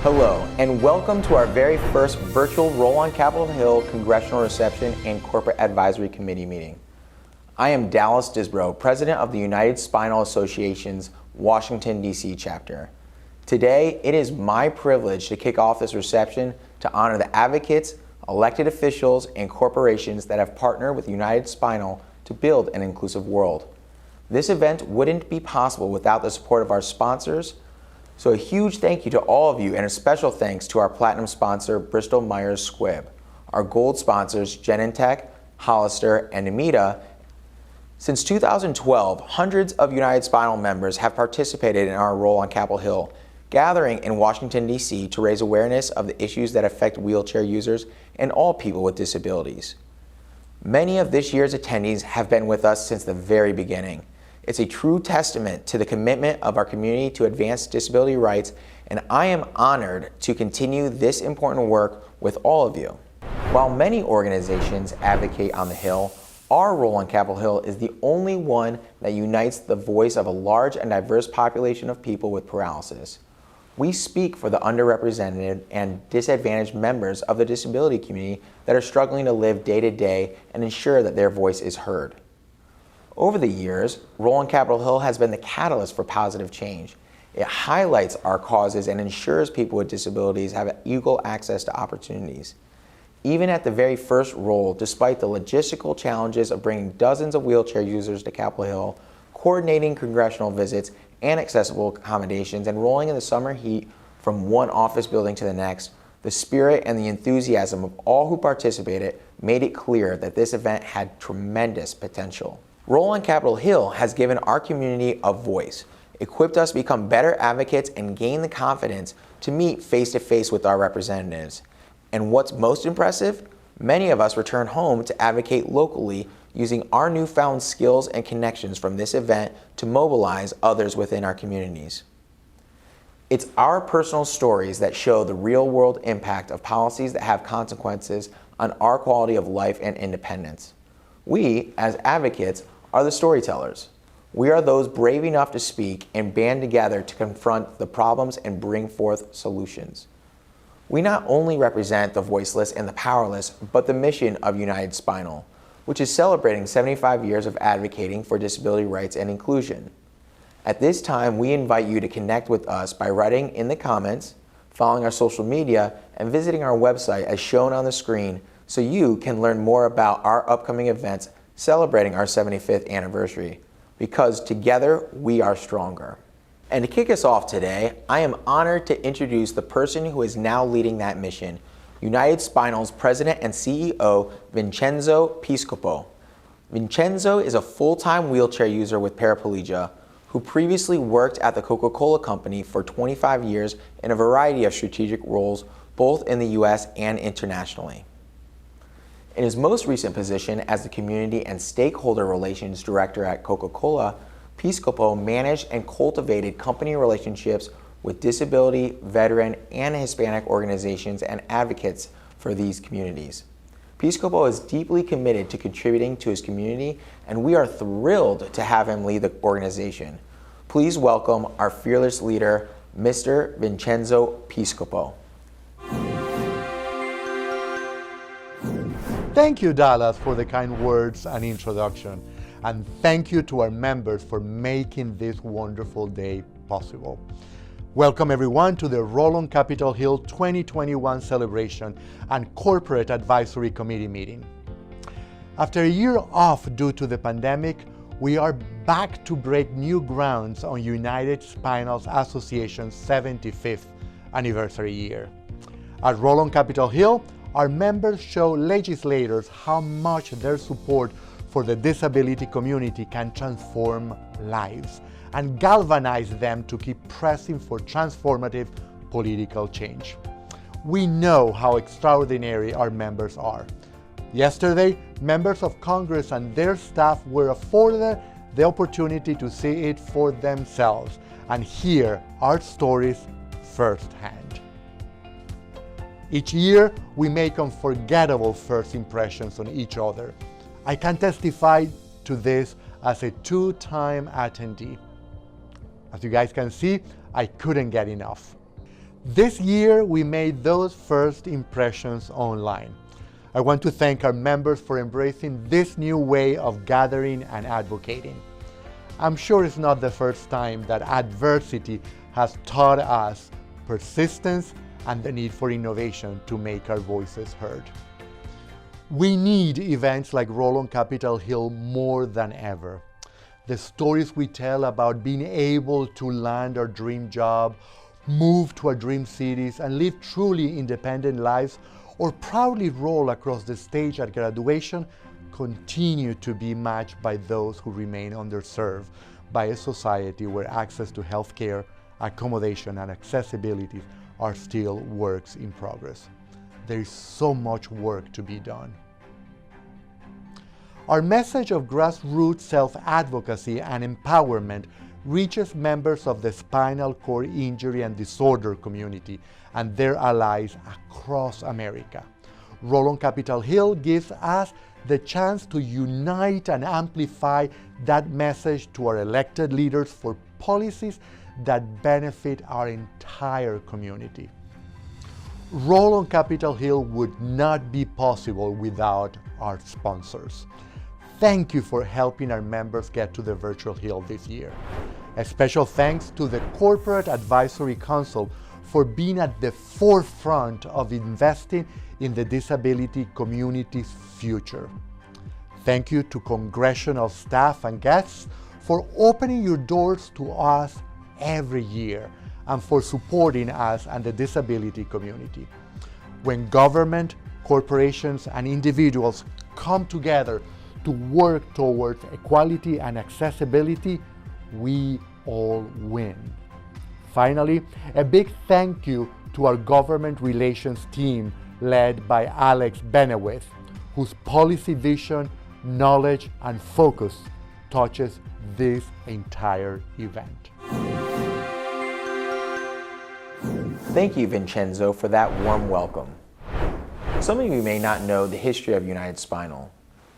Hello, and welcome to our very first virtual Roll on Capitol Hill Congressional Reception and Corporate Advisory Committee meeting. I am Dallas Disbrow, President of the United Spinal Association's Washington, D.C. chapter. Today, it is my privilege to kick off this reception to honor the advocates, elected officials, and corporations that have partnered with United Spinal to build an inclusive world. This event wouldn't be possible without the support of our sponsors, so a huge thank you to all of you and a special thanks to our platinum sponsor, Bristol Myers Squibb, our gold sponsors, Genentech, Hollister, and Amita. Since 2012, hundreds of United Spinal members have participated in our Roll on Capitol Hill, gathering in Washington, D.C. to raise awareness of the issues that affect wheelchair users and all people with disabilities. Many of this year's attendees have been with us since the very beginning. It's a true testament to the commitment of our community to advance disability rights, and I am honored to continue this important work with all of you. While many organizations advocate on the Hill, our Roll on Capitol Hill is the only one that unites the voice of a large and diverse population of people with paralysis. We speak for the underrepresented and disadvantaged members of the disability community that are struggling to live day to day and ensure that their voice is heard. Over the years, Roll on Capitol Hill has been the catalyst for positive change. It highlights our causes and ensures people with disabilities have equal access to opportunities. Even at the very first roll, despite the logistical challenges of bringing dozens of wheelchair users to Capitol Hill, coordinating congressional visits and accessible accommodations, and rolling in the summer heat from one office building to the next, the spirit and the enthusiasm of all who participated made it clear that this event had tremendous potential. Roll on Capitol Hill has given our community a voice, equipped us to become better advocates, and gain the confidence to meet face-to-face with our representatives. And what's most impressive? Many of us return home to advocate locally using our newfound skills and connections from this event to mobilize others within our communities. It's our personal stories that show the real-world impact of policies that have consequences on our quality of life and independence. We, as advocates, are the storytellers. We are those brave enough to speak and band together to confront the problems and bring forth solutions. We not only represent the voiceless and the powerless, but the mission of United Spinal, which is celebrating 75 years of advocating for disability rights and inclusion. At this time, we invite you to connect with us by writing in the comments, following our social media, and visiting our website as shown on the screen so you can learn more about our upcoming events celebrating our 75th anniversary, because together we are stronger. And to kick us off today, I am honored to introduce the person who is now leading that mission, United Spinal's President and CEO, Vincenzo Piscopo. Vincenzo is a full-time wheelchair user with paraplegia who previously worked at the Coca-Cola Company for 25 years in a variety of strategic roles, both in the U.S. and internationally. In his most recent position as the Community and Stakeholder Relations Director at Coca-Cola, Piscopo managed and cultivated company relationships with disability, veteran, and Hispanic organizations and advocates for these communities. Piscopo is deeply committed to contributing to his community, and we are thrilled to have him lead the organization. Please welcome our fearless leader, Mr. Vincenzo Piscopo. Thank you, Dallas, for the kind words and introduction. And thank you to our members for making this wonderful day possible. Welcome everyone to the Roll on Capitol Hill 2021 celebration and Corporate Advisory Committee meeting. After a year off due to the pandemic, we are back to break new grounds on United Spinal Association's 75th anniversary year. At Roll on Capitol Hill, our members show legislators how much their support for the disability community can transform lives and galvanize them to keep pressing for transformative political change. We know how extraordinary our members are. Yesterday, members of Congress and their staff were afforded the opportunity to see it for themselves and hear our stories firsthand. Each year, we make unforgettable first impressions on each other. I can testify to this as a two-time attendee. As you guys can see, I couldn't get enough. This year, we made those first impressions online. I want to thank our members for embracing this new way of gathering and advocating. I'm sure it's not the first time that adversity has taught us persistence and the need for innovation to make our voices heard. We need events like Roll on Capitol Hill more than ever. The stories we tell about being able to land our dream job, move to our dream cities, and live truly independent lives, or proudly roll across the stage at graduation, continue to be matched by those who remain underserved by a society where access to healthcare, accommodation, and accessibility are still works in progress. There is so much work to be done. Our message of grassroots self-advocacy and empowerment reaches members of the spinal cord injury and disorder community and their allies across America. Roll on Capitol Hill gives us the chance to unite and amplify that message to our elected leaders for policies that benefit our entire community. Roll on Capitol Hill would not be possible without our sponsors. Thank you for helping our members get to the virtual Hill this year. A special thanks to the Corporate Advisory Council for being at the forefront of investing in the disability community's future. Thank you to congressional staff and guests for opening your doors to us every year and for supporting us and the disability community. When government, corporations, and individuals come together to work towards equality and accessibility, we all win. Finally, a big thank you to our government relations team led by Alex Benowith, whose policy vision, knowledge, and focus touches this entire event. Thank you, Vincenzo, for that warm welcome. Some of you may not know the history of United Spinal.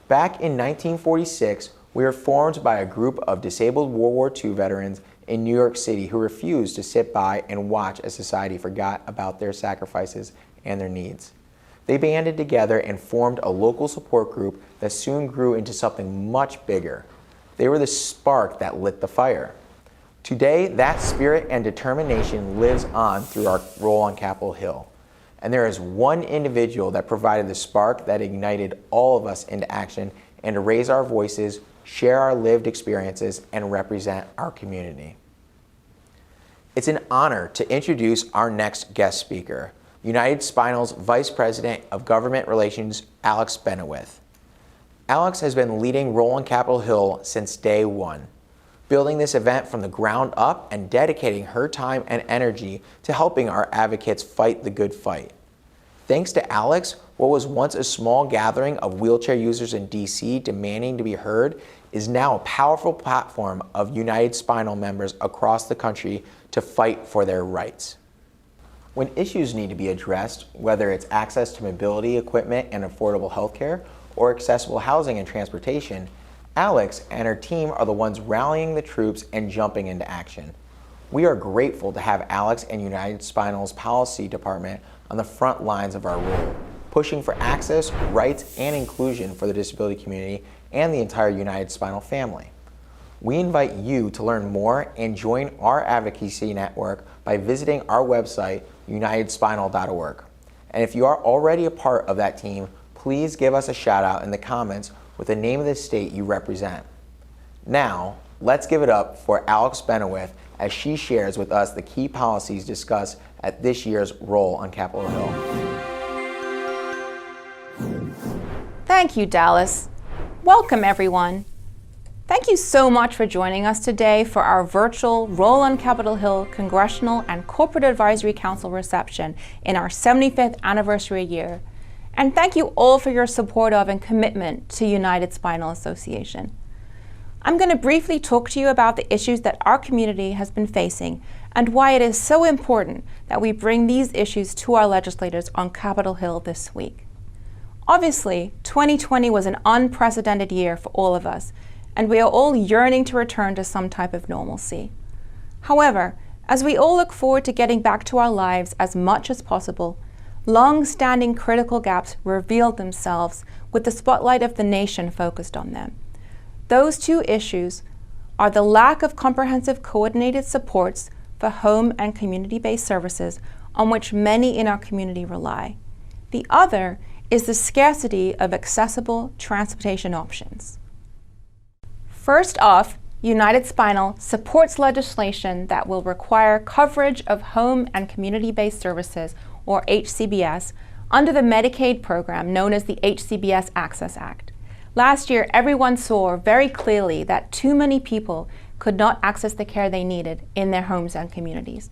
Back in 1946, we were formed by a group of disabled World War II veterans in New York City who refused to sit by and watch as society forgot about their sacrifices and their needs. They banded together and formed a local support group that soon grew into something much bigger. They were the spark that lit the fire. Today, that spirit and determination lives on through our Roll on Capitol Hill. And there is one individual that provided the spark that ignited all of us into action and to raise our voices, share our lived experiences, and represent our community. It's an honor to introduce our next guest speaker, United Spinal's Vice President of Government Relations, Alex Benowith. Alex has been leading Roll on Capitol Hill since day one, building this event from the ground up and dedicating her time and energy to helping our advocates fight the good fight. Thanks to Alex, what was once a small gathering of wheelchair users in DC demanding to be heard is now a powerful platform of United Spinal members across the country to fight for their rights. When issues need to be addressed, whether it's access to mobility equipment and affordable healthcare or accessible housing and transportation, Alex and her team are the ones rallying the troops and jumping into action. We are grateful to have Alex and United Spinal's policy department on the front lines of our role, pushing for access, rights, and inclusion for the disability community and the entire United Spinal family. We invite you to learn more and join our advocacy network by visiting our website, unitedspinal.org. And if you are already a part of that team, please give us a shout out in the comments with the name of the state you represent. Now, let's give it up for Alex Benowith as she shares with us the key policies discussed at this year's Roll on Capitol Hill. Thank you, Dallas. Welcome, everyone. Thank you so much for joining us today for our virtual Roll on Capitol Hill Congressional and Corporate Advisory Council reception in our 75th anniversary year. And thank you all for your support of and commitment to United Spinal Association. I'm going to briefly talk to you about the issues that our community has been facing and why it is so important that we bring these issues to our legislators on Capitol Hill this week. Obviously, 2020 was an unprecedented year for all of us, and we are all yearning to return to some type of normalcy. However, As we all look forward to getting back to our lives as much as possible, long-standing critical gaps revealed themselves with the spotlight of the nation focused on them. Those two issues are the lack of comprehensive coordinated supports for home and community-based services on which many in our community rely. The other is the scarcity of accessible transportation options. First off, United Spinal supports legislation that will require coverage of home and community-based services, or HCBS, under the Medicaid program known as the HCBS Access Act. Last year, everyone saw very clearly that too many people could not access the care they needed in their homes and communities.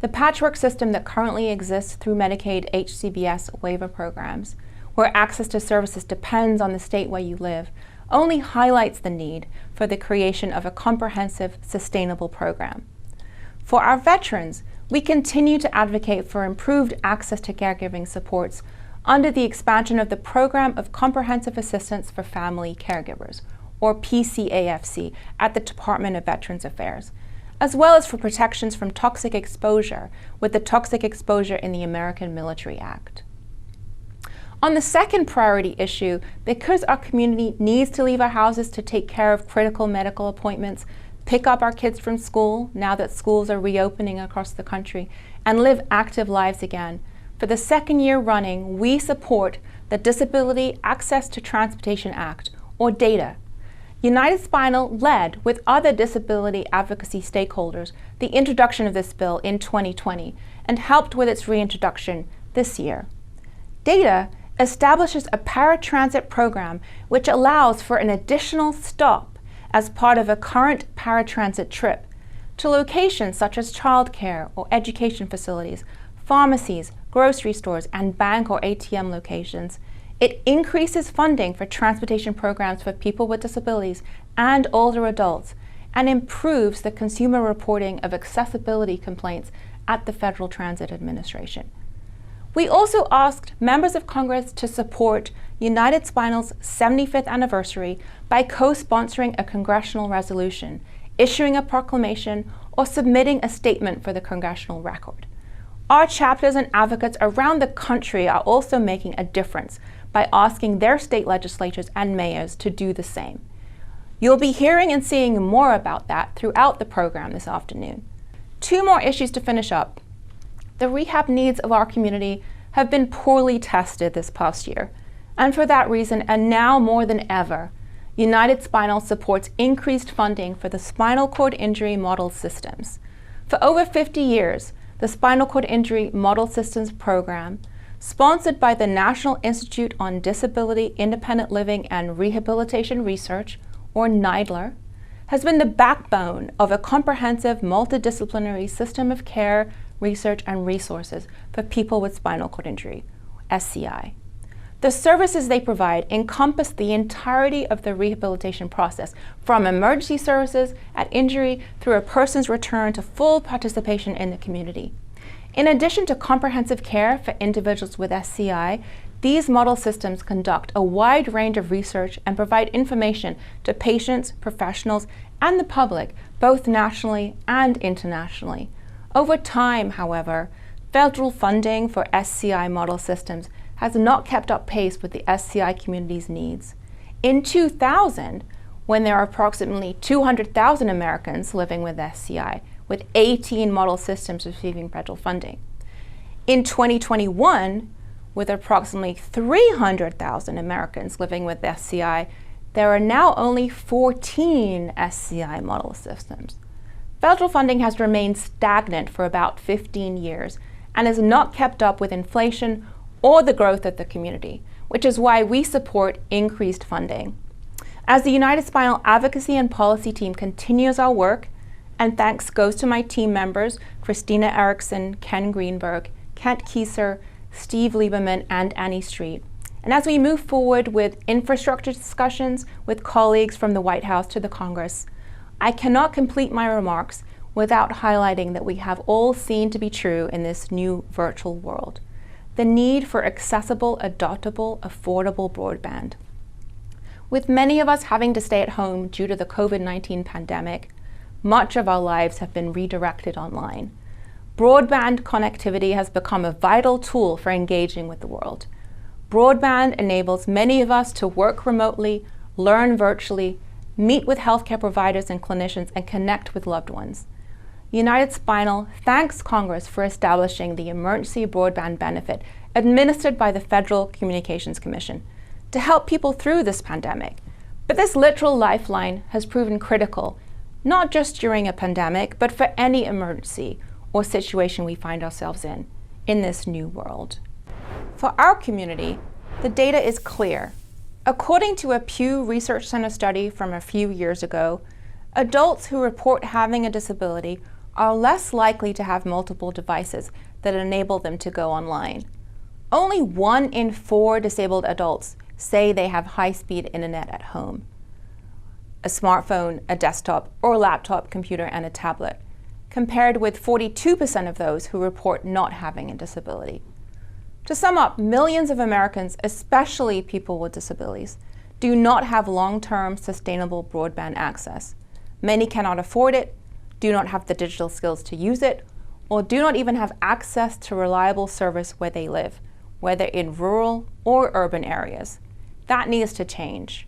The patchwork system that currently exists through Medicaid HCBS waiver programs, where access to services depends on the state where you live, only highlights the need for the creation of a comprehensive, sustainable program. For our veterans, we continue to advocate for improved access to caregiving supports under the expansion of the Program of Comprehensive Assistance for Family Caregivers, or PCAFC, at the Department of Veterans Affairs, as well as for protections from toxic exposure with the Toxic Exposure in the American Military Act. On the second priority issue, because our community needs to leave our houses to take care of critical medical appointments, pick up our kids from school now that schools are reopening across the country, and live active lives again, for the second year running, we support the Disability Access to Transportation Act, or DATA. United Spinal led, with other disability advocacy stakeholders, the introduction of this bill in 2020 and helped with its reintroduction this year. DATA establishes a paratransit program which allows for an additional stop as part of a current paratransit trip to locations such as childcare or education facilities, pharmacies, grocery stores, and bank or ATM locations. It increases funding for transportation programs for people with disabilities and older adults, and improves the consumer reporting of accessibility complaints at the Federal Transit Administration. We also asked members of Congress to support United Spinal's 75th anniversary by co-sponsoring a congressional resolution, issuing a proclamation, or submitting a statement for the congressional record. Our chapters and advocates around the country are also making a difference by asking their state legislatures and mayors to do the same. You'll be hearing and seeing more about that throughout the program this afternoon. Two more issues to finish up. The rehab needs of our community have been poorly tested this past year, and for that reason, and now more than ever, United Spinal supports increased funding for the spinal cord injury model systems. For over 50 years, the Spinal Cord Injury Model Systems Program, sponsored by the National Institute on Disability, Independent Living, and Rehabilitation Research, or NIDLR, has been the backbone of a comprehensive multidisciplinary system of care, research, and resources for people with spinal cord injury, SCI. The services they provide encompass the entirety of the rehabilitation process, from emergency services at injury through a person's return to full participation in the community. In addition to comprehensive care for individuals with SCI, these model systems conduct a wide range of research and provide information to patients, professionals, and the public, both nationally and internationally. Over time, however, federal funding for SCI model systems has not kept up pace with the SCI community's needs. In 2000, when there are approximately 200,000 Americans living with SCI, with 18 model systems receiving federal funding. In 2021, with approximately 300,000 Americans living with SCI, there are now only 14 SCI model systems. Federal funding has remained stagnant for about 15 years and has not kept up with inflation or the growth of the community, which is why we support increased funding. As the United Spinal Advocacy and Policy Team continues our work, and thanks goes to my team members, Christina Erickson, Ken Greenberg, Kent Kieser, Steve Lieberman, and Annie Street. And as we move forward with infrastructure discussions with colleagues from the White House to the Congress, I cannot complete my remarks without highlighting that we have all seen to be true in this new virtual world: the need for accessible, adoptable, affordable broadband. With many of us having to stay at home due to the COVID-19 pandemic, much of our lives have been redirected online. Broadband connectivity has become a vital tool for engaging with the world. Broadband enables many of us to work remotely, learn virtually, meet with healthcare providers and clinicians, and connect with loved ones. United Spinal thanks Congress for establishing the emergency broadband benefit administered by the Federal Communications Commission to help people through this pandemic. But this literal lifeline has proven critical, not just during a pandemic, but for any emergency or situation we find ourselves in this new world. For our community, the data is clear. According to a Pew Research Center study from a few years ago, adults who report having a disability are less likely to have multiple devices that enable them to go online. Only 1 in 4 disabled adults say they have high-speed internet at home, a smartphone, a desktop or laptop computer, and a tablet, compared with 42% of those who report not having a disability. To sum up, millions of Americans, especially people with disabilities, do not have long-term sustainable broadband access. Many cannot afford it, do not have the digital skills to use it, or do not even have access to reliable service where they live, whether in rural or urban areas. That needs to change.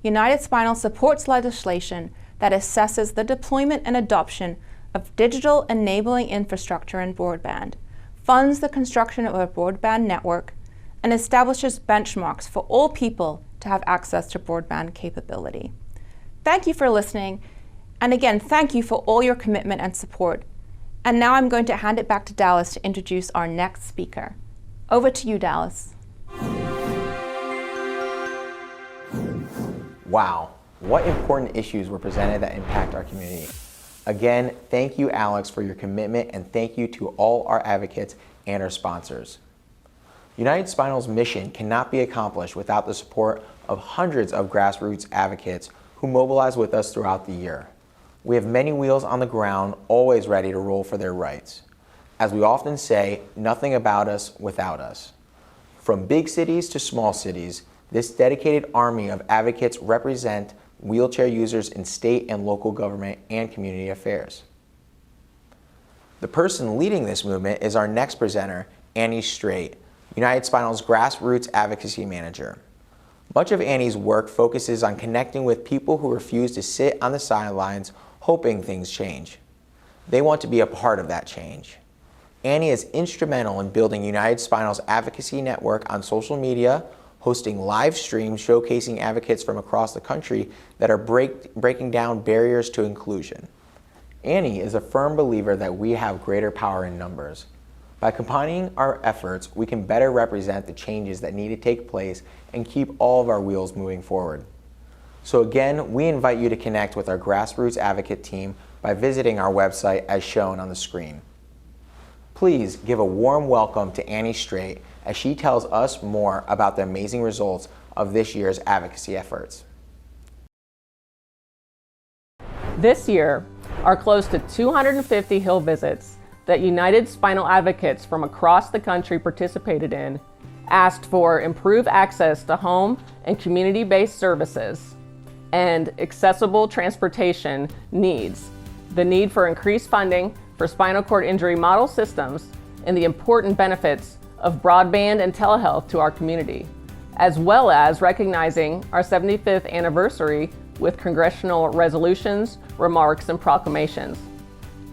United Spinal supports legislation that assesses the deployment and adoption of digital enabling infrastructure and broadband, funds the construction of a broadband network, and establishes benchmarks for all people to have access to broadband capability. Thank you for listening, and again, thank you for all your commitment and support. And now I'm going to hand it back to Dallas to introduce our next speaker. Over to you, Dallas. Wow, what important issues were presented that impact our community. Again, thank you, Alex, for your commitment, and thank you to all our advocates and our sponsors. United Spinal's mission cannot be accomplished without the support of hundreds of grassroots advocates who mobilize with us throughout the year. We have many wheels on the ground, always ready to roll for their rights. As we often say, nothing about us without us. From big cities to small cities, this dedicated army of advocates represent wheelchair users in state and local government and community affairs. The person leading this movement is our next presenter, Annie Straight, United Spinal's Grassroots Advocacy Manager. Much of Annie's work focuses on connecting with people who refuse to sit on the sidelines hoping things change. They want to be a part of that change. Annie is instrumental in building United Spinal's advocacy network on social media, hosting live streams showcasing advocates from across the country that are breaking down barriers to inclusion. Annie is a firm believer that we have greater power in numbers. By combining our efforts, we can better represent the changes that need to take place and keep all of our wheels moving forward. So again, we invite you to connect with our Grassroots Advocate team by visiting our website as shown on the screen. Please give a warm welcome to Annie Straight as she tells us more about the amazing results of this year's advocacy efforts. This year, our close to 250 Hill visits that United Spinal advocates from across the country participated in asked for improved access to home and community-based services and accessible transportation needs, the need for increased funding for spinal cord injury model systems, and the important benefits of broadband and telehealth to our community, as well as recognizing our 75th anniversary with congressional resolutions, remarks, and proclamations.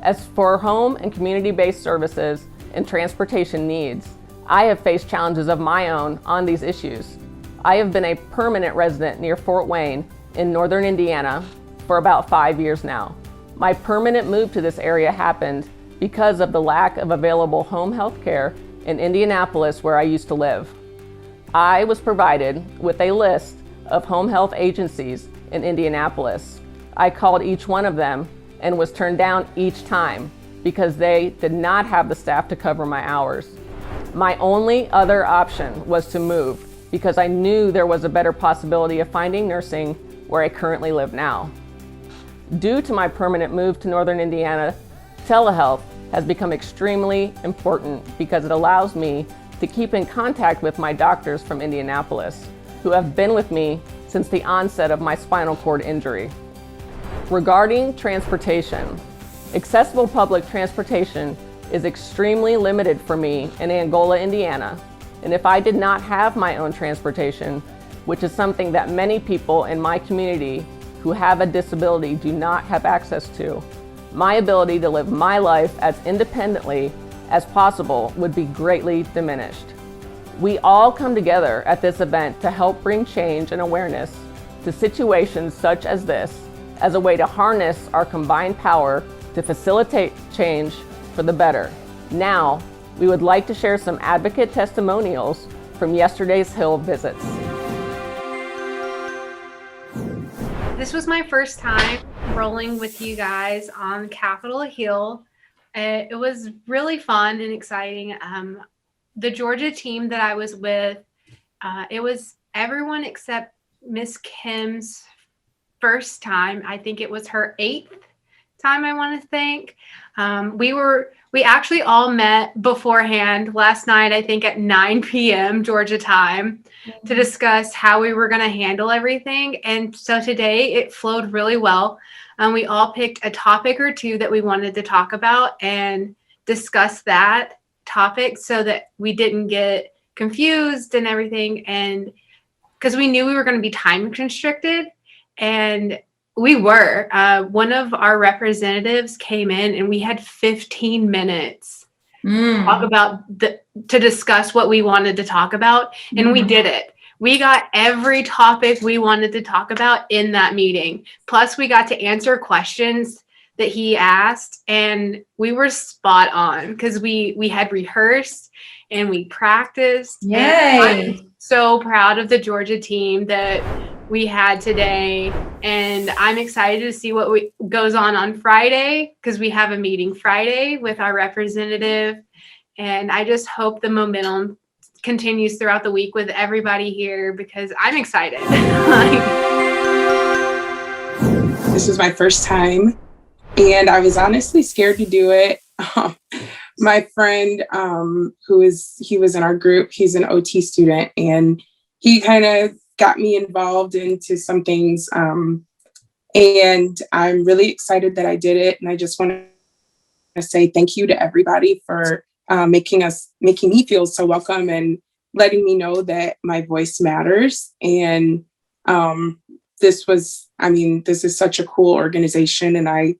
As for home and community-based services and transportation needs, I have faced challenges of my own on these issues. I have been a permanent resident near Fort Wayne in northern Indiana for about 5 years now. My permanent move to this area happened because of the lack of available home health care in Indianapolis, where I used to live. I was provided with a list of home health agencies in Indianapolis. I called each one of them and was turned down each time because they did not have the staff to cover my hours. My only other option was to move because I knew there was a better possibility of finding nursing where I currently live now. Due to my permanent move to northern Indiana, telehealth has become extremely important because it allows me to keep in contact with my doctors from Indianapolis, who have been with me since the onset of my spinal cord injury. Regarding transportation, accessible public transportation is extremely limited for me in Angola, Indiana. And if I did not have my own transportation, which is something that many people in my community who have a disability do not have access to, my ability to live my life as independently as possible would be greatly diminished. We all come together at this event to help bring change and awareness to situations such as this as a way to harness our combined power to facilitate change for the better. Now, we would like to share some advocate testimonials from yesterday's Hill visits. This was my first time rolling with you guys on Capitol Hill. It was really fun and exciting. The Georgia team that I was with, it was everyone except Miss Kim's first time. I think it was her 8th time, I want to think. We actually all met beforehand last night, I think at 9 p.m. Georgia time, to discuss how we were going to handle everything. And so today it flowed really well. We all picked a topic or two that we wanted to talk about and discuss that topic so that we didn't get confused and everything. And because we knew we were going to be time constricted, and we were. One of our representatives came in and we had 15 minutes to talk about to discuss what we wanted to talk about. And we did it. We got every topic we wanted to talk about in that meeting. Plus we got to answer questions that he asked, and we were spot on because we had rehearsed and we practiced. Yay! I'm so proud of the Georgia team that we had today, and I'm excited to see what goes on Friday, because we have a meeting Friday with our representative, and I just hope the momentum continues throughout the week with everybody here, because I'm excited. This was my first time, and I was honestly scared to do it. My friend, he was in our group, he's an OT student, and he kind of got me involved into some things. And I'm really excited that I did it. And I just want to say thank you to everybody for making me feel so welcome and letting me know that my voice matters. And this is such a cool organization. And I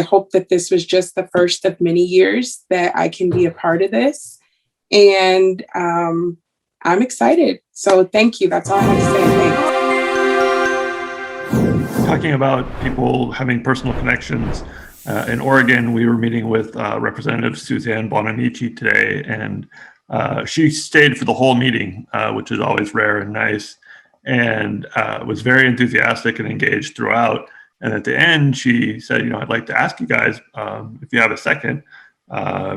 hope that this was just the first of many years that I can be a part of this. And I'm excited. So thank you. That's all I have to say. Thanks. Talking about people having personal connections. In Oregon, we were meeting with Representative Suzanne Bonamici today, and she stayed for the whole meeting, which is always rare and nice, and was very enthusiastic and engaged throughout. And at the end, she said, I'd like to ask you guys if you have a second,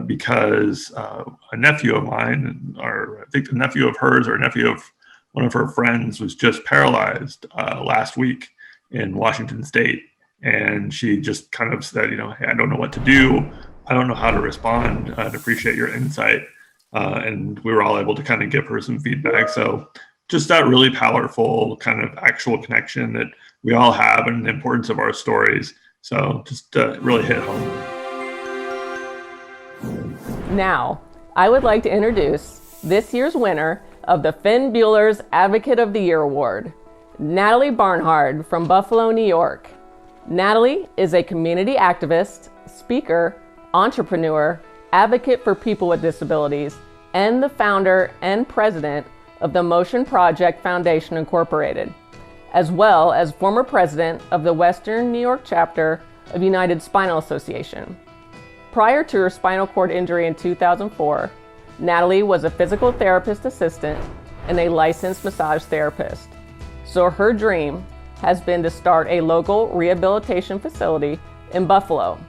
because a nephew of mine, or I think a nephew of hers or a nephew of one of her friends, was just paralyzed last week in Washington State. And she just kind of said, hey, I don't know what to do. I don't know how to respond. I'd appreciate your insight. And we were all able to kind of give her some feedback. So just that really powerful kind of actual connection that we all have, and the importance of our stories. So just really hit home. Now, I would like to introduce this year's winner of the Finn Bueller's Advocate of the Year Award, Natalie Barnhard from Buffalo, New York. Natalie is a community activist, speaker, entrepreneur, advocate for people with disabilities, and the founder and president of the Motion Project Foundation Incorporated, as well as former president of the Western New York chapter of United Spinal Association. Prior to her spinal cord injury in 2004, Natalie was a physical therapist assistant and a licensed massage therapist. So her dream has been to start a local rehabilitation facility in Buffalo.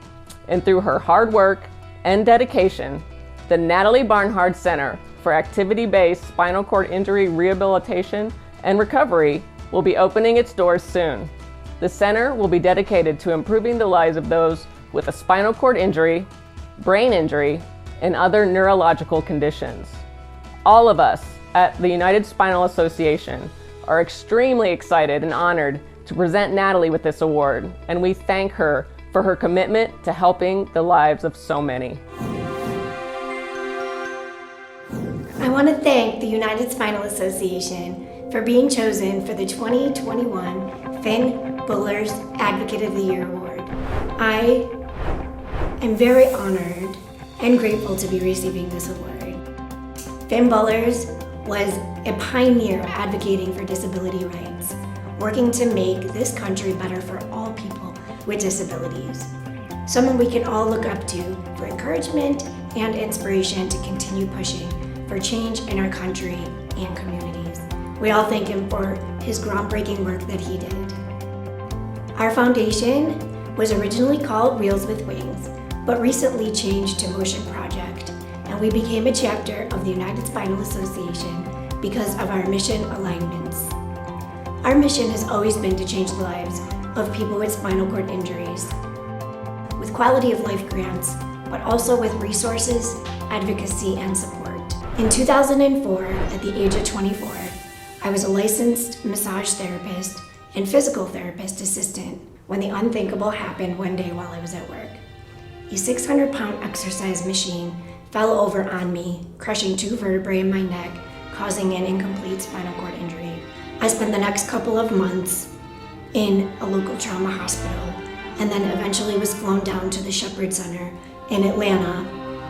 And through her hard work and dedication, the Natalie Barnhard Center for Activity-Based Spinal Cord Injury Rehabilitation and Recovery will be opening its doors soon. The center will be dedicated to improving the lives of those with a spinal cord injury, brain injury, and other neurological conditions. All of us at the United Spinal Association are extremely excited and honored to to present Natalie with this award, and we thank her for her commitment to helping the lives of so many. I want to thank the United Spinal Association for being chosen for the 2021 Finn Buller's Advocate of the Year Award. I am very honored and grateful to be receiving this award. Finn Bullers was a pioneer advocating for disability rights, working to make this country better for all people with disabilities. Someone we can all look up to for encouragement and inspiration to continue pushing for change in our country and communities. We all thank him for his groundbreaking work that he did. Our foundation was originally called Wheels with Wings, but recently changed to Motion Project, and we became a chapter of the United Spinal Association because of our mission alignments. Our mission has always been to change the lives of people with spinal cord injuries, with quality of life grants, but also with resources, advocacy, and support. In 2004, at the age of 24, I was a licensed massage therapist and physical therapist assistant when the unthinkable happened one day while I was at work. A 600-pound exercise machine fell over on me, crushing 2 vertebrae in my neck, causing an incomplete spinal cord injury. I spent the next couple of months in a local trauma hospital, and then eventually was flown down to the Shepherd Center in Atlanta,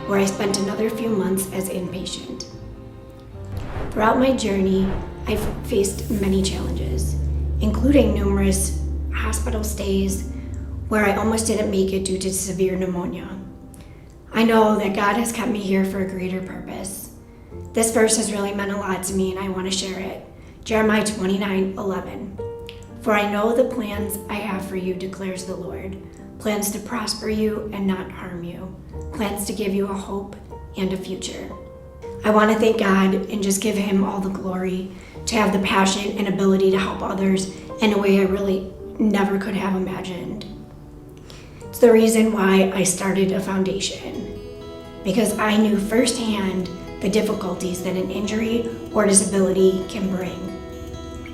where I spent another few months as inpatient. Throughout my journey, I've faced many challenges, including numerous hospital stays where I almost didn't make it due to severe pneumonia. I know that God has kept me here for a greater purpose. This verse has really meant a lot to me, and I want to share it. Jeremiah 29:11. For I know the plans I have for you, declares the Lord. Plans to prosper you and not harm you. Plans to give you a hope and a future. I want to thank God and just give him all the glory to have the passion and ability to help others in a way I really never could have imagined. It's the reason why I started a foundation, because I knew firsthand the difficulties that an injury or disability can bring.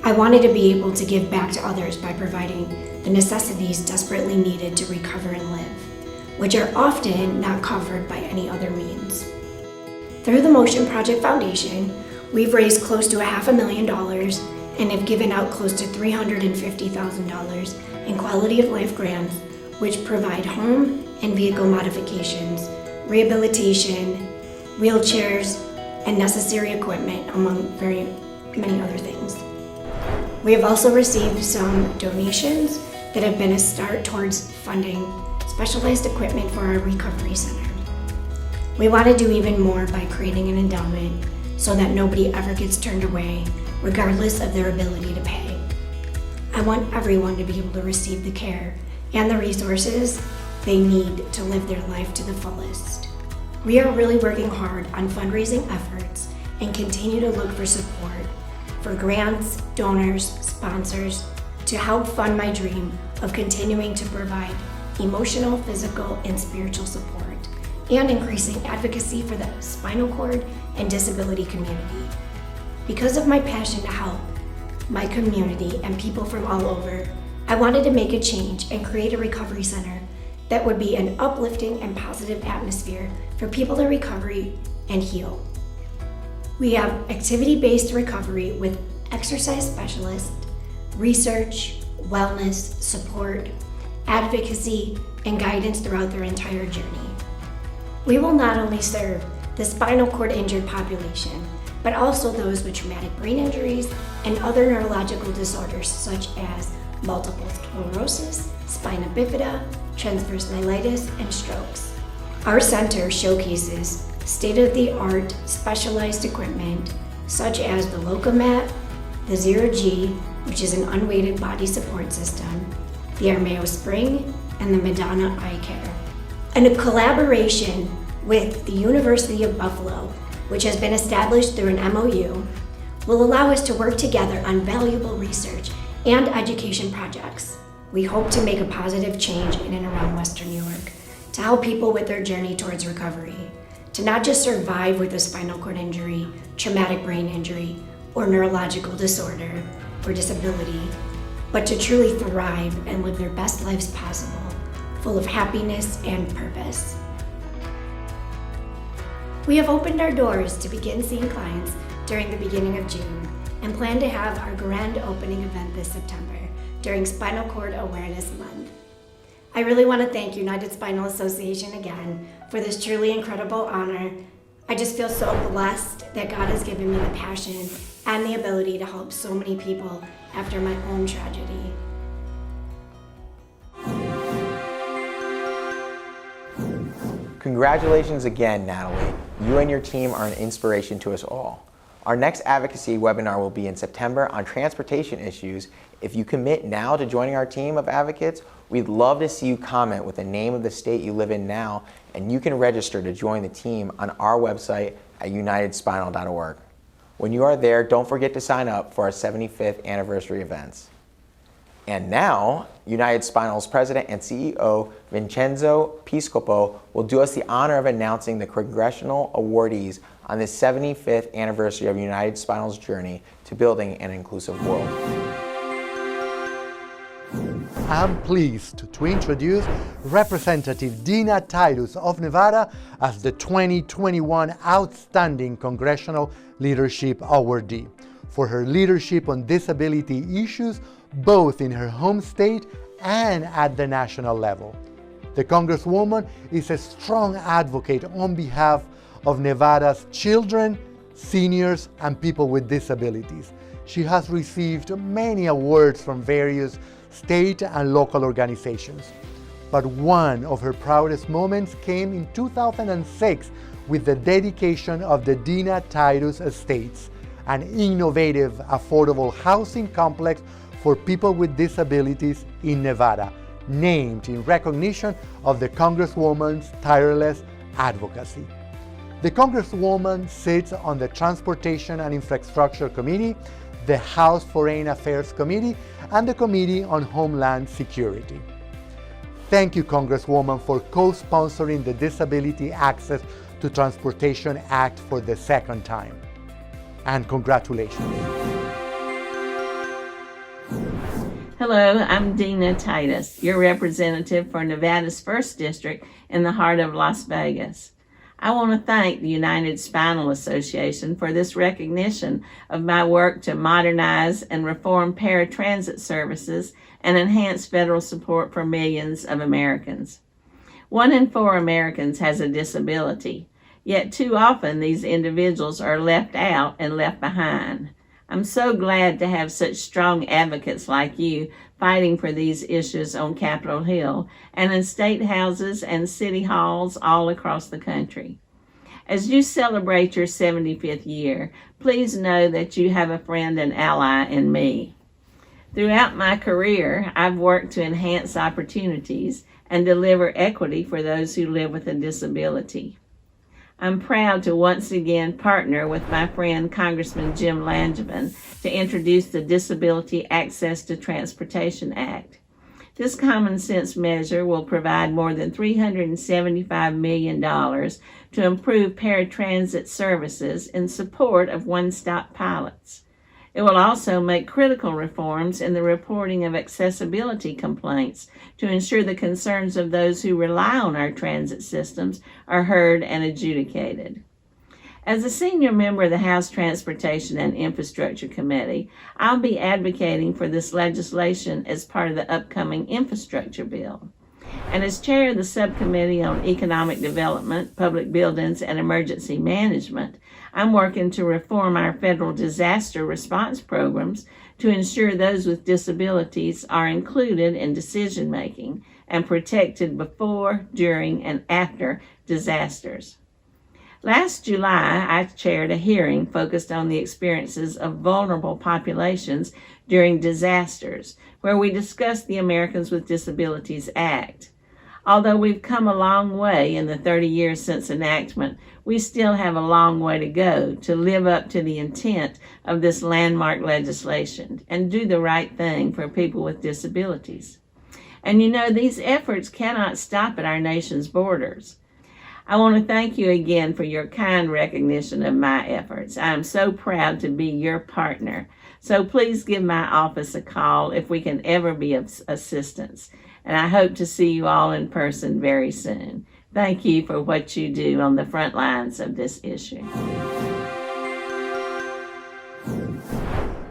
I wanted to be able to give back to others by providing the necessities desperately needed to recover and live, which are often not covered by any other means. Through the Motion Project Foundation, we've raised close to $500,000 and have given out close to $350,000 in quality of life grants, which provide home and vehicle modifications, rehabilitation, wheelchairs, and necessary equipment, among very many other things. We have also received some donations that have been a start towards funding specialized equipment for our recovery center. We want to do even more by creating an endowment so that nobody ever gets turned away, regardless of their ability to pay. I want everyone to be able to receive the care and the resources they need to live their life to the fullest. We are really working hard on fundraising efforts and continue to look for support for grants, donors, sponsors to help fund my dream of continuing to provide emotional, physical, and spiritual support, and increasing advocacy for the spinal cord and disability community. Because of my passion to help my community and people from all over, I wanted to make a change and create a recovery center that would be an uplifting and positive atmosphere for people to recover and heal. We have activity-based recovery with exercise specialists, research, wellness, support, advocacy, and guidance throughout their entire journey. We will not only serve the spinal cord injured population, but also those with traumatic brain injuries and other neurological disorders such as multiple sclerosis, spina bifida, transverse myelitis, and strokes. Our center showcases state-of-the-art specialized equipment such as the Locomat, the Zero G, which is an unweighted body support system, the Armeo Spring, and the Madonna Eye Care. And a collaboration with the University of Buffalo, which has been established through an MOU, will allow us to work together on valuable research and education projects. We hope to make a positive change in and around Western New York to help people with their journey towards recovery, to not just survive with a spinal cord injury, traumatic brain injury, or neurological disorder or disability, but to truly thrive and live their best lives possible, full of happiness and purpose. We have opened our doors to begin seeing clients during the beginning of June and plan to have our grand opening event this September during Spinal Cord Awareness Month. I really want to thank United Spinal Association again for this truly incredible honor. I just feel so blessed that God has given me the passion and the ability to help so many people after my own tragedy. Congratulations again, Natalie. You and your team are an inspiration to us all. Our next advocacy webinar will be in September on transportation issues. If you commit now to joining our team of advocates, we'd love to see you comment with the name of the state you live in now, and you can register to join the team on our website at unitedspinal.org. When you are there, don't forget to sign up for our 75th anniversary events. And now, United Spinal's President and CEO, Vincenzo Piscopo, will do us the honor of announcing the Congressional awardees on the 75th anniversary of United Spinal's journey to building an inclusive world. I'm pleased to introduce Representative Dina Titus of Nevada as the 2021 Outstanding Congressional Leadership Awardee for her leadership on disability issues both in her home state and at the national level. The Congresswoman is a strong advocate on behalf of Nevada's children, seniors, and people with disabilities. She has received many awards from various state and local organizations. But one of her proudest moments came in 2006 with the dedication of the Dina Titus Estates, an innovative, affordable housing complex for people with disabilities in Nevada, named in recognition of the Congresswoman's tireless advocacy. The Congresswoman sits on the Transportation and Infrastructure Committee, the House Foreign Affairs Committee, and the Committee on Homeland Security. Thank you, Congresswoman, for co-sponsoring the Disability Access to Transportation Act for the second time. And congratulations. Hello, I'm Dina Titus, your representative for Nevada's 1st District in the heart of Las Vegas. I want to thank the United Spinal Association for this recognition of my work to modernize and reform paratransit services and enhance federal support for millions of Americans. 1 in 4 Americans has a disability, yet too often these individuals are left out and left behind. I'm so glad to have such strong advocates like you fighting for these issues on Capitol Hill and in state houses and city halls all across the country. As you celebrate your 75th year, please know that you have a friend and ally in me. Throughout my career, I've worked to enhance opportunities and deliver equity for those who live with a disability. I'm proud to once again partner with my friend Congressman Jim Langevin to introduce the Disability Access to Transportation Act. This common sense measure will provide more than $375 million to improve paratransit services in support of one-stop pilots. It will also make critical reforms in the reporting of accessibility complaints to ensure the concerns of those who rely on our transit systems are heard and adjudicated. As a senior member of the House Transportation and Infrastructure Committee, I'll be advocating for this legislation as part of the upcoming infrastructure bill. And as chair of the Subcommittee on Economic Development, Public Buildings, and Emergency Management, I'm working to reform our federal disaster response programs to ensure those with disabilities are included in decision-making and protected before, during, and after disasters. Last July, I chaired a hearing focused on the experiences of vulnerable populations during disasters, where we discussed the Americans with Disabilities Act. Although we've come a long way in the 30 years since enactment, we still have a long way to go to live up to the intent of this landmark legislation and do the right thing for people with disabilities. And you know, these efforts cannot stop at our nation's borders. I want to thank you again for your kind recognition of my efforts. I am so proud to be your partner. So please give my office a call if we can ever be of assistance. And I hope to see you all in person very soon. Thank you for what you do on the front lines of this issue.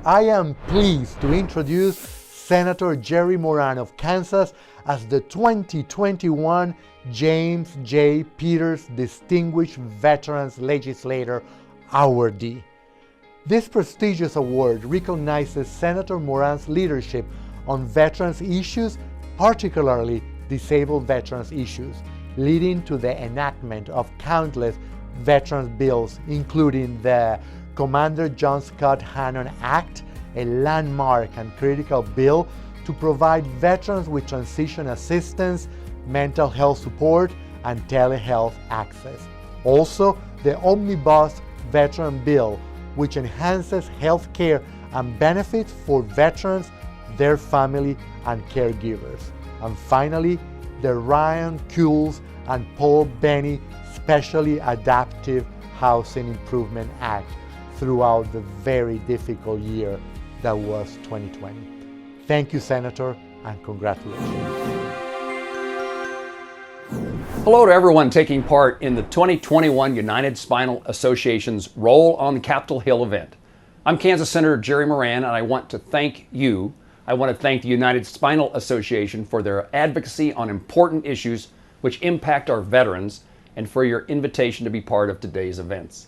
I am pleased to introduce Senator Jerry Moran of Kansas as the 2021 James J. Peters Distinguished Veterans Legislator Awardee. This prestigious award recognizes Senator Moran's leadership on veterans issues, particularly disabled veterans issues, leading to the enactment of countless veterans bills, including the Commander John Scott Hannon Act, a landmark and critical bill to provide veterans with transition assistance, mental health support, and telehealth access. Also, the Omnibus Veteran Bill, which enhances health care and benefits for veterans, their family, and caregivers. And finally, the Ryan Kuhls and Paul Benny Specially Adaptive Housing Improvement Act throughout the very difficult year that was 2020. Thank you, Senator, and congratulations. Hello to everyone taking part in the 2021 United Spinal Association's Roll on Capitol Hill event. I'm Kansas Senator Jerry Moran, and I want to thank you. I want to thank the United Spinal Association for their advocacy on important issues which impact our veterans, and for your invitation to be part of today's events.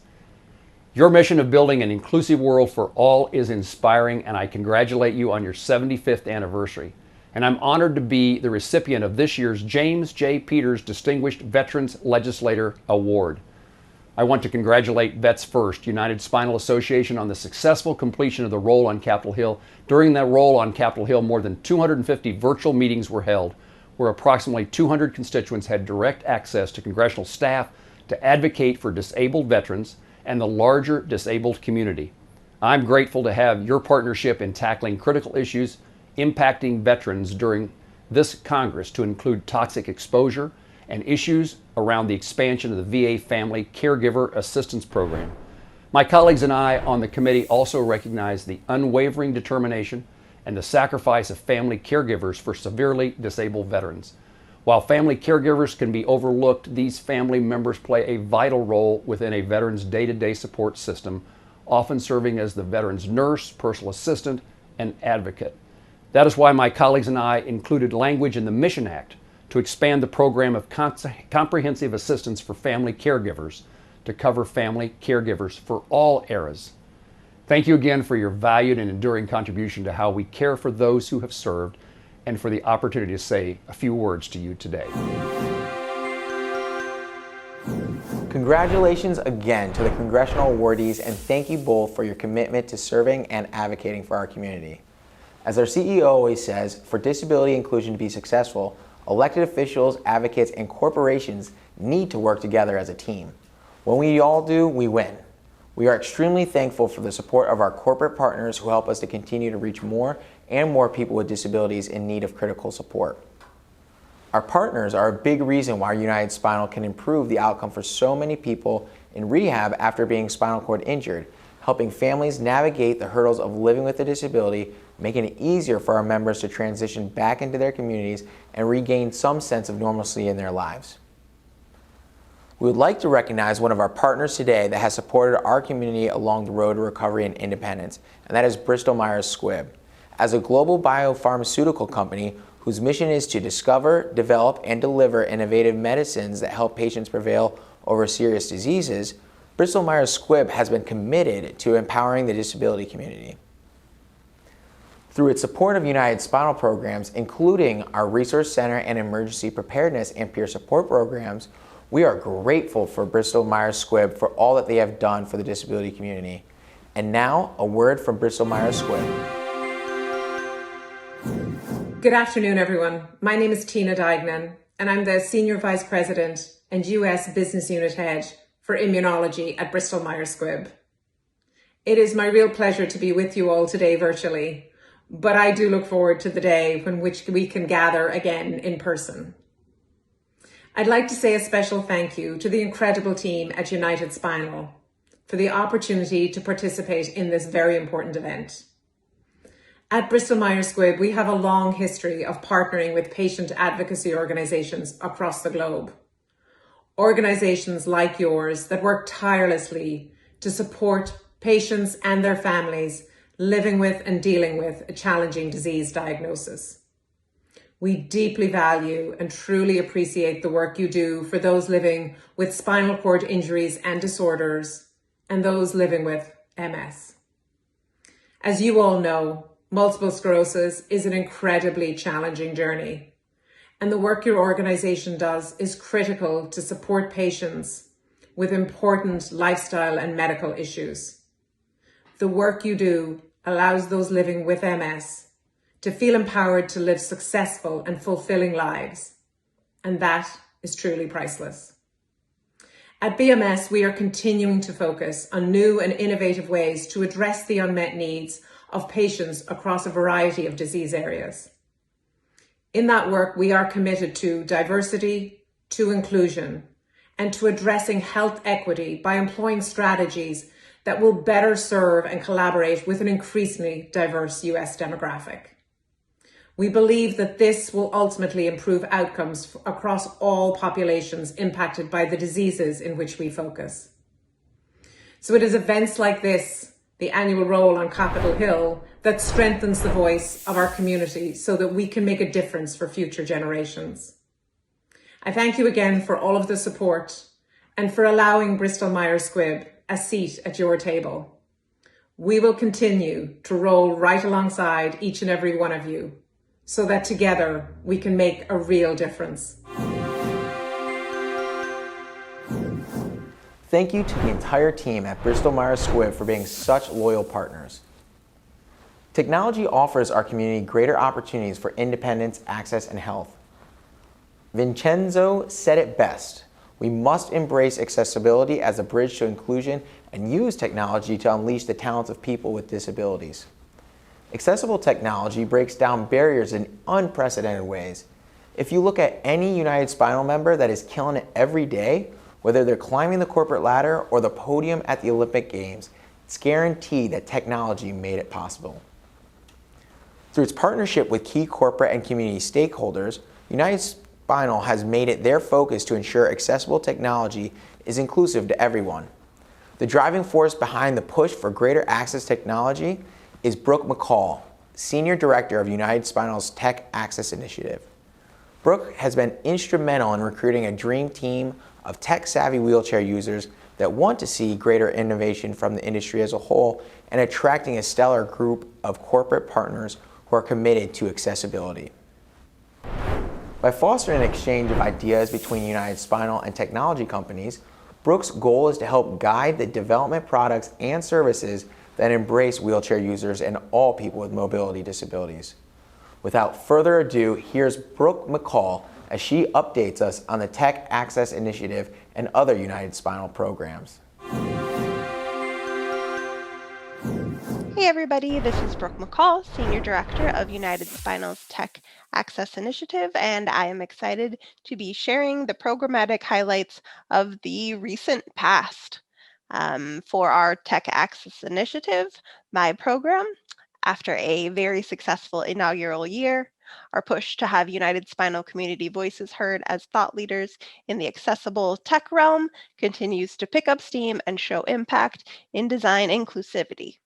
Your mission of building an inclusive world for all is inspiring, and I congratulate you on your 75th anniversary. And I'm honored to be the recipient of this year's James J. Peters Distinguished Veterans Legislator Award. I want to congratulate Vets First, United Spinal Association, on the successful completion of the Roll on Capitol Hill. During that Roll on Capitol Hill, more than 250 virtual meetings were held, where approximately 200 constituents had direct access to congressional staff to advocate for disabled veterans and the larger disabled community. I'm grateful to have your partnership in tackling critical issues impacting veterans during this Congress, to include toxic exposure and issues around the expansion of the VA Family Caregiver Assistance Program. My colleagues and I on the committee also recognize the unwavering determination and the sacrifice of family caregivers for severely disabled veterans. While family caregivers can be overlooked, these family members play a vital role within a veteran's day-to-day support system, often serving as the veteran's nurse, personal assistant, and advocate. That is why my colleagues and I included language in the Mission Act to expand the program of comprehensive assistance for family caregivers to cover family caregivers for all eras. Thank you again for your valued and enduring contribution to how we care for those who have served, and for the opportunity to say a few words to you today. Congratulations again to the congressional awardees, and thank you both for your commitment to serving and advocating for our community. As our CEO always says, for disability inclusion to be successful, elected officials, advocates, and corporations need to work together as a team. When we all do, we win. We are extremely thankful for the support of our corporate partners who help us to continue to reach more and more people with disabilities in need of critical support. Our partners are a big reason why United Spinal can improve the outcome for so many people in rehab after being spinal cord injured, helping families navigate the hurdles of living with a disability, making it easier for our members to transition back into their communities and regain some sense of normalcy in their lives. We would like to recognize one of our partners today that has supported our community along the road to recovery and independence, and that is Bristol Myers Squibb. As a global biopharmaceutical company whose mission is to discover, develop, and deliver innovative medicines that help patients prevail over serious diseases, Bristol Myers Squibb has been committed to empowering the disability community. Through its support of United Spinal programs, including our Resource Center and Emergency Preparedness and Peer Support programs, we are grateful for Bristol Myers Squibb for all that they have done for the disability community. And now, a word from Bristol Myers Squibb. Good afternoon, everyone. My name is Tina Dignan, and I'm the Senior Vice President and US Business Unit Head for Immunology at Bristol Myers Squibb. It is my real pleasure to be with you all today virtually, but I do look forward to the day when which we can gather again in person. I'd like to say a special thank you to the incredible team at United Spinal for the opportunity to participate in this very important event. At Bristol-Myers Squibb, we have a long history of partnering with patient advocacy organizations across the globe. Organizations like yours that work tirelessly to support patients and their families living with and dealing with a challenging disease diagnosis. We deeply value and truly appreciate the work you do for those living with spinal cord injuries and disorders and those living with MS. As you all know, multiple sclerosis is an incredibly challenging journey, and the work your organization does is critical to support patients with important lifestyle and medical issues. The work you do allows those living with MS to feel empowered to live successful and fulfilling lives, and that is truly priceless. At BMS, we are continuing to focus on new and innovative ways to address the unmet needs of patients across a variety of disease areas. In that work, we are committed to diversity, to inclusion, and to addressing health equity by employing strategies that will better serve and collaborate with an increasingly diverse US demographic. We believe that this will ultimately improve outcomes across all populations impacted by the diseases in which we focus. So it is events like this, the annual roll on Capitol Hill, that strengthens the voice of our community so that we can make a difference for future generations. I thank you again for all of the support and for allowing Bristol-Myers Squibb a seat at your table. We will continue to roll right alongside each and every one of you so that together we can make a real difference. Thank you to the entire team at Bristol-Myers Squibb for being such loyal partners. Technology offers our community greater opportunities for independence, access, and health. Vincenzo said it best. We must embrace accessibility as a bridge to inclusion and use technology to unleash the talents of people with disabilities. Accessible technology breaks down barriers in unprecedented ways. If you look at any United Spinal member that is killing it every day, whether they're climbing the corporate ladder or the podium at the Olympic Games, it's guaranteed that technology made it possible. Through its partnership with key corporate and community stakeholders, United Spinal has made it their focus to ensure accessible technology is inclusive to everyone. The driving force behind the push for greater access technology is Brooke McCall, Senior Director of United Spinal's Tech Access Initiative. Brooke has been instrumental in recruiting a dream team of tech-savvy wheelchair users that want to see greater innovation from the industry as a whole and attracting a stellar group of corporate partners who are committed to accessibility. By fostering an exchange of ideas between United Spinal and technology companies, Brooke's goal is to help guide the development products and services that embrace wheelchair users and all people with mobility disabilities. Without further ado, here's Brooke McCall as she updates us on the Tech Access Initiative and other United Spinal programs. Hey everybody, this is Brooke McCall, Senior Director of United Spinal's Tech Access Initiative, and I am excited to be sharing the programmatic highlights of the recent past. For our Tech Access Initiative, my program, after a very successful inaugural year, our push to have United Spinal community voices heard as thought leaders in the accessible tech realm continues to pick up steam and show impact in design inclusivity.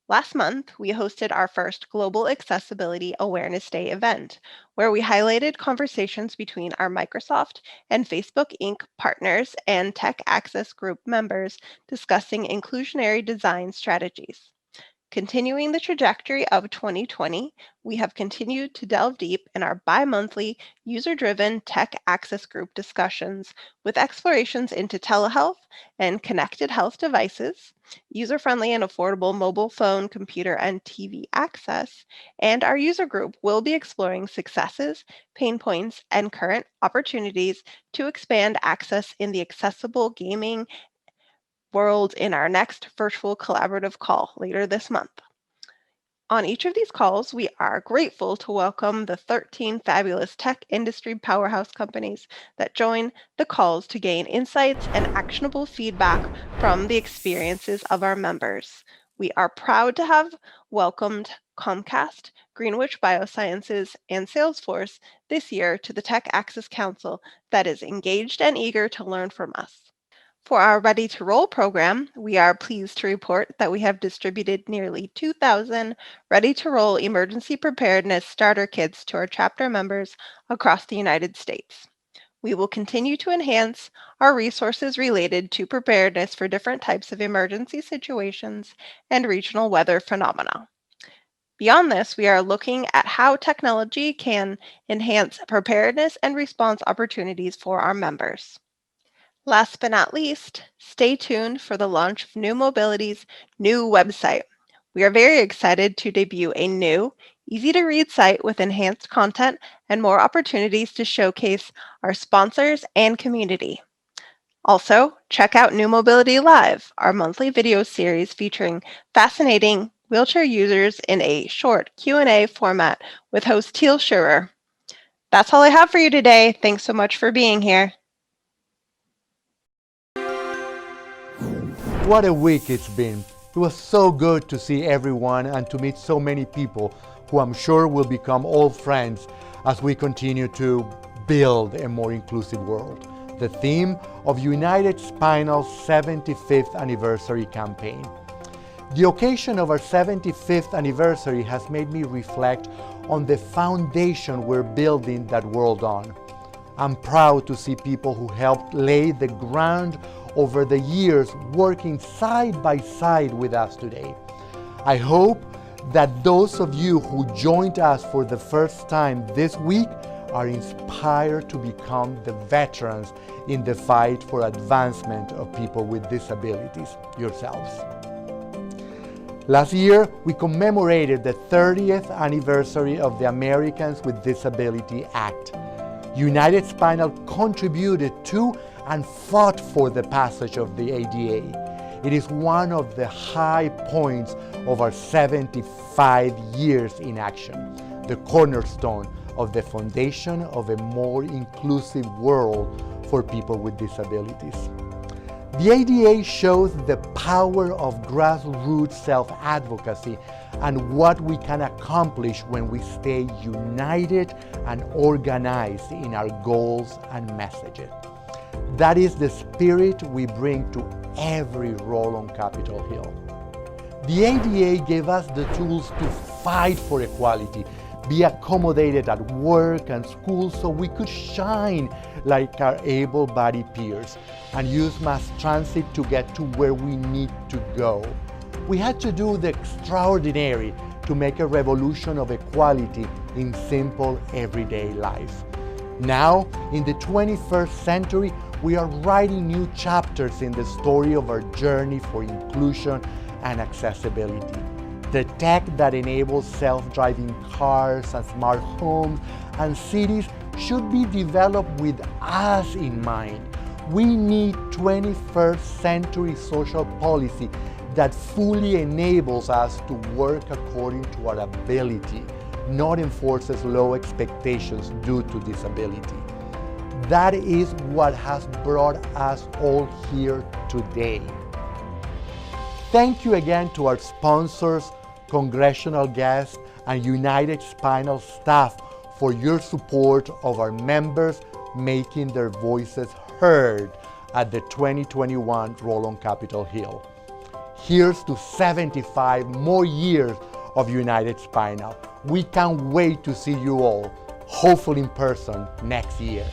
Last month, we hosted our first Global Accessibility Awareness Day event, where we highlighted conversations between our Microsoft and Facebook Inc. partners and Tech Access Group members discussing inclusionary design strategies. Continuing the trajectory of 2020, we have continued to delve deep in our bi-monthly user-driven Tech Access Group discussions with explorations into telehealth and connected health devices, user-friendly and affordable mobile phone, computer, and TV access, and our user group will be exploring successes, pain points, and current opportunities to expand access in the accessible gaming world in our next virtual collaborative call later this month. On each of these calls, we are grateful to welcome the 13 fabulous tech industry powerhouse companies that join the calls to gain insights and actionable feedback from the experiences of our members. We are proud to have welcomed Comcast, Greenwich Biosciences, and Salesforce this year to the Tech Access Council that is engaged and eager to learn from us. For our Ready to Roll program, we are pleased to report that we have distributed nearly 2,000 Ready to Roll emergency preparedness starter kits to our chapter members across the United States. We will continue to enhance our resources related to preparedness for different types of emergency situations and regional weather phenomena. Beyond this, we are looking at how technology can enhance preparedness and response opportunities for our members. Last but not least, stay tuned for the launch of New Mobility's new website. We are very excited to debut a new, easy-to-read site with enhanced content and more opportunities to showcase our sponsors and community. Also, check out New Mobility Live, our monthly video series featuring fascinating wheelchair users in a short Q&A format with host Teal Schurer. That's all I have for you today. Thanks so much for being here. What a week it's been. It was so good to see everyone and to meet so many people who I'm sure will become old friends as we continue to build a more inclusive world. The theme of United Spinal's 75th anniversary campaign. The occasion of our 75th anniversary has made me reflect on the foundation we're building that world on. I'm proud to see people who helped lay the ground over the years working side by side with us today. I hope that those of you who joined us for the first time this week are inspired to become the veterans in the fight for advancement of people with disabilities yourselves. Last year, we commemorated the 30th anniversary of the Americans with Disability Act. United Spinal contributed to and fought for the passage of the ADA. It is one of the high points of our 75 years in action, the cornerstone of the foundation of a more inclusive world for people with disabilities. The ADA shows the power of grassroots self-advocacy and what we can accomplish when we stay united and organized in our goals and messages. That is the spirit we bring to every role on Capitol Hill. The ADA gave us the tools to fight for equality, be accommodated at work and school so we could shine like our able-bodied peers and use mass transit to get to where we need to go. We had to do the extraordinary to make a revolution of equality in simple everyday life. Now, in the 21st century, we are writing new chapters in the story of our journey for inclusion and accessibility. The tech that enables self-driving cars and smart homes and cities should be developed with us in mind. We need 21st century social policy that fully enables us to work according to our ability, not enforces low expectations due to disability. That is what has brought us all here today. Thank you again to our sponsors, congressional guests, and United Spinal staff for your support of our members making their voices heard at the 2021 Roll on Capitol Hill. Here's to 75 more years of United Spinal. We can't wait to see you all, hopefully in person next year.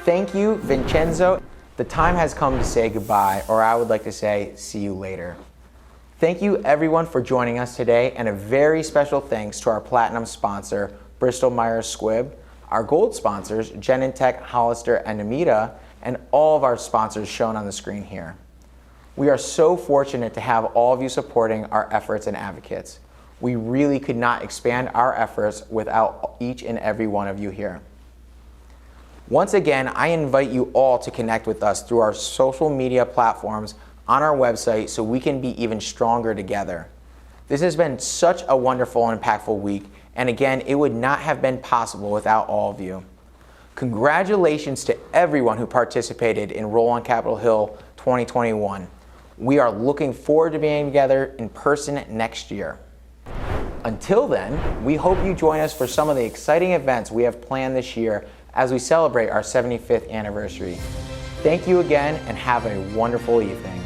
Thank you, Vincenzo. The time has come to say goodbye, or I would like to say, see you later. Thank you everyone for joining us today, and a very special thanks to our platinum sponsor, Bristol Myers Squibb, our gold sponsors, Genentech, Hollister, and Namita, and all of our sponsors shown on the screen here. We are so fortunate to have all of you supporting our efforts and advocates. We really could not expand our efforts without each and every one of you here. Once again, I invite you all to connect with us through our social media platforms on our website so we can be even stronger together. This has been such a wonderful and impactful week, and again, it would not have been possible without all of you. Congratulations to everyone who participated in Roll on Capitol Hill 2021. We are looking forward to being together in person next year. Until then, we hope you join us for some of the exciting events we have planned this year as we celebrate our 75th anniversary. Thank you again and have a wonderful evening.